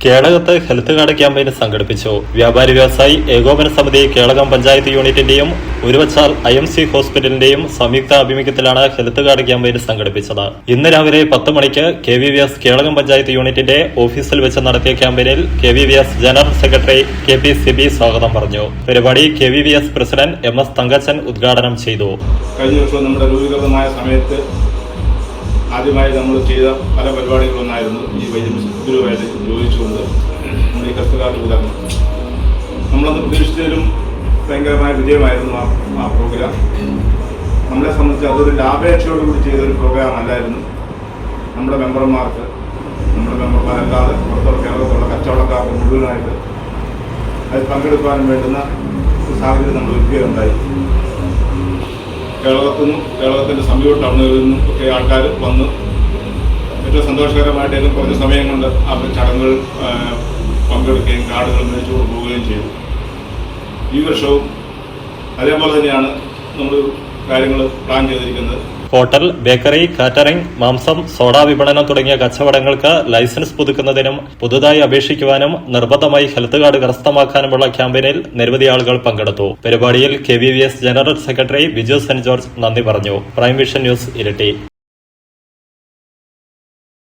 കേളകത്ത് health card campaign സംഘടിപ്പിച്ചു. വ്യാപാരി വ്യവസായി ഏകോപന സമിതി കേളകം പഞ്ചായത്ത് യൂണിറ്റിന്റെയും ഉരുവച്ചാൽ IMC ഹോസ്പിറ്റലിന്റെയും സംയുക്ത ആഭിമുഖ്യത്തിലാണ് ഹെൽത്ത് കാർഡ് ക്യാമ്പയിൻ സംഘടിപ്പിച്ചത്. ഇന്ന് രാവിലെ 10 മണിക്ക് KVVS കേളകം പഞ്ചായത്ത് യൂണിറ്റിന്റെ ഓഫീസിൽ വെച്ച് നടത്തിയ ക്യാമ്പയിനിൽ KVVS general secretary KP Sibi സ്വാഗതം പറഞ്ഞു. പരിപാടി KVVS പ്രസിഡന്റ് MS തങ്കച്ചൻ ഉദ്ഘാടനം ചെയ്തു. കഴിഞ്ഞ വർഷം നമ്മുടെ രൂപീകൃതമായ സമയത്ത് ആദ്യമായി നമ്മൾ ചെയ്ത പല പരിപാടികളൊന്നായിരുന്നു ഈ വൈദ്യുതിയുമായിട്ട് ഉപയോഗിച്ചുകൊണ്ട് നമ്മൾ ഈ ഹെൽത്ത് കാർഡ് വിതരണം. നമ്മളന്ന് പ്രതീക്ഷിച്ചതിലും ഭയങ്കരമായ വിജയമായിരുന്നു ആ പ്രോഗ്രാം. നമ്മളെ സംബന്ധിച്ച് അതൊരു ലാഭേക്ഷയോടുകൂടി ചെയ്തൊരു പ്രോഗ്രാം അല്ലായിരുന്നു. നമ്മുടെ മെമ്പർമാരല്ലാതെ പുറത്തുള്ള കേരളത്തിലുള്ള കച്ചവടക്കാർക്ക് മുഴുവനായിട്ട് അത് പങ്കെടുക്കാനും വേണ്ടുന്ന സാഹചര്യം നമ്മൾ ഒരുക്കുകയുണ്ടായി. കേരളത്തിൻ്റെ സമീപ ടൗണുകളിൽ നിന്നും ഒക്കെ ആൾക്കാർ വന്ന് ഏറ്റവും സന്തോഷകരമായിട്ട് ഏറ്റവും കുറഞ്ഞ സമയം കൊണ്ട് ആ ചടങ്ങുകൾ പങ്കെടുക്കുകയും കാർഡുകൾ മേടിച്ചു കൊണ്ടുപോവുകയും ചെയ്തു. ഈ വർഷവും അതേപോലെ തന്നെയാണ് നമ്മൾ കാര്യങ്ങൾ പ്ലാൻ ചെയ്തിരിക്കുന്നത്. ഹോട്ടൽ, ബേക്കറി, കാറ്ററിംഗ്, മാംസം, സോഡ വിപണനം തുടങ്ങിയ കച്ചവടങ്ങൾക്ക് ലൈസൻസ് പുതുക്കുന്നതിനും പുതുതായി അപേക്ഷിക്കുവാനും നിർബന്ധമായി ഹെൽത്ത് കാർഡ് കരസ്ഥമാക്കാനുമുള്ള ക്യാമ്പയിനിൽ നിരവധി ആളുകൾ പങ്കെടുത്തു. പരിപാടിയിൽ KVVS general secretary Biju saint George നന്ദി പറഞ്ഞു. Prime vision news Iritty.